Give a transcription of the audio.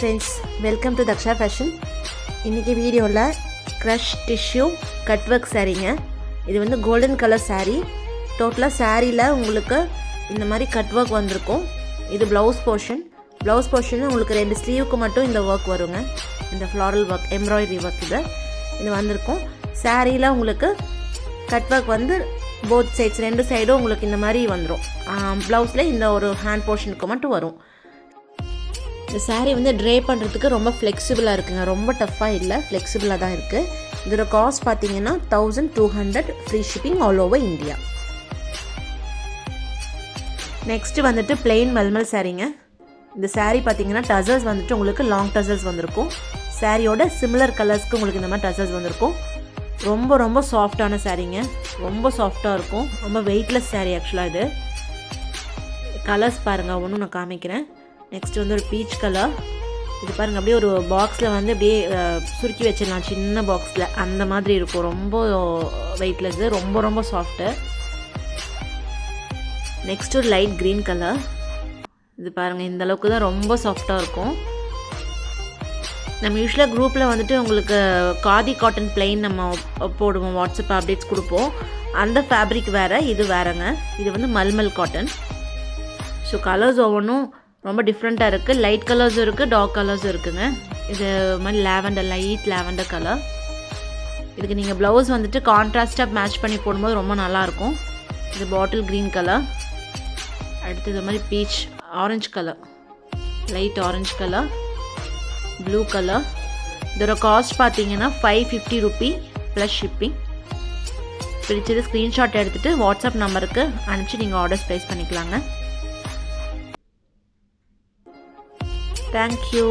friends, welcome to Daksha Fashion. இன்னைக்கு வீடியோல crush tissue cut work சாரீங்க. இது வந்து golden color saree. டோட்டலா சாரீல உங்களுக்கு இந்த மாதிரி cut work வந்திருக்கும். இது blouse portion. Blouse portion உங்களுக்கு ரெண்டு ஸ்லீவுக்கு மட்டும் இந்த work வருங்க. இந்த floral work, embroidery work இது வந்திருக்கும். சாரீல உங்களுக்கு cut work வந்து both sides ரெண்டு சைடும் உங்களுக்கு இந்த மாதிரி வந்துரும். ப்ளவுஸ்ல இந்த ஒரு ஹேண்ட் போர்ஷனுக்கு மட்டும் வரும். இந்த saree வந்து ட்ரே பண்ணுறதுக்கு ரொம்ப ஃப்ளெக்சிபிளாக இருக்குங்க, ரொம்ப டஃப்பாக இல்லை, ஃப்ளெக்சிபிளாக தான் இருக்குது. இதோட காஸ்ட் பார்த்தீங்கன்னா 1200 free shipping all over India. Next வந்துட்டு பிளெயின் மல்மல் சாரீங்க. இந்த saree பார்த்தீங்கன்னா டசல்ஸ் வந்துட்டு உங்களுக்கு லாங் டசல்ஸ் வந்திருக்கும். சாரியோட சிமிலர் கலர்ஸ்க்கு உங்களுக்கு இந்த மாதிரி டசல்ஸ் வந்திருக்கும். ரொம்ப ரொம்ப சாஃப்டான சாரீங்க, ரொம்ப சாஃப்டாக இருக்கும், ரொம்ப வெயிட்லெஸ் saree ஆக்சுவலாக. இது கலர்ஸ் பாருங்கள், ஒன்று நான் காமிக்கிறேன். நெக்ஸ்ட் வந்து ஒரு பீச் கலர். இது பாருங்கள், அப்படியே ஒரு பாக்ஸில் வந்து அப்படியே சுருக்கி வச்சிடலாம், சின்ன பாக்ஸில் அந்த மாதிரி இருக்கும். ரொம்ப வெயிட்லெஸ்ஸு, ரொம்ப ரொம்ப சாஃப்ட்டு. நெக்ஸ்ட் ஒரு லைட் க்ரீன் கலர். இது பாருங்கள், இந்த அளவுக்கு தான் ரொம்ப சாஃப்டாக இருக்கும். நம்ம யூஸ்வலாக குரூப்பில் வந்துட்டு உங்களுக்கு காதி காட்டன் பிளெயின் நம்ம போடுவோம், வாட்ஸ்அப் அப்டேட்ஸ் கொடுப்போம். அந்த ஃபேப்ரிக் வேறு, இது வேறுங்க. இது வந்து மல்மல் காட்டன். ஸோ கலர்ஸ் ஒவ்வொன்றும் ரொம்ப டிஃப்ரெண்ட்டாக இருக்குது. லைட் கலர்ஸும் இருக்குது, டார்க் கலர்ஸும் இருக்குதுங்க. இது மாதிரி லேவண்டர், லைட் லேவண்டர் கலர். இதுக்கு நீங்கள் ப்ளவுஸ் வந்துட்டு கான்ட்ராஸ்ட்டாக மேட்ச் பண்ணி போடும்போது ரொம்ப நல்லாயிருக்கும். இது பாட்டில் க்ரீன் கலர். அடுத்து இது மாதிரி beach orange colour, light orange colour, blue colour. இதோட காஸ்ட் பார்த்தீங்கன்னா 550 ரூபி ப்ளஸ் ஷிப்பிங். பிடிச்சது ஸ்க்ரீன்ஷாட் எடுத்துகிட்டு வாட்ஸ்அப் நம்பருக்கு அனுப்பிச்சு நீங்கள் ஆர்டர்ஸ் ப்ளேஸ் பண்ணிக்கலாங்க. Thank you.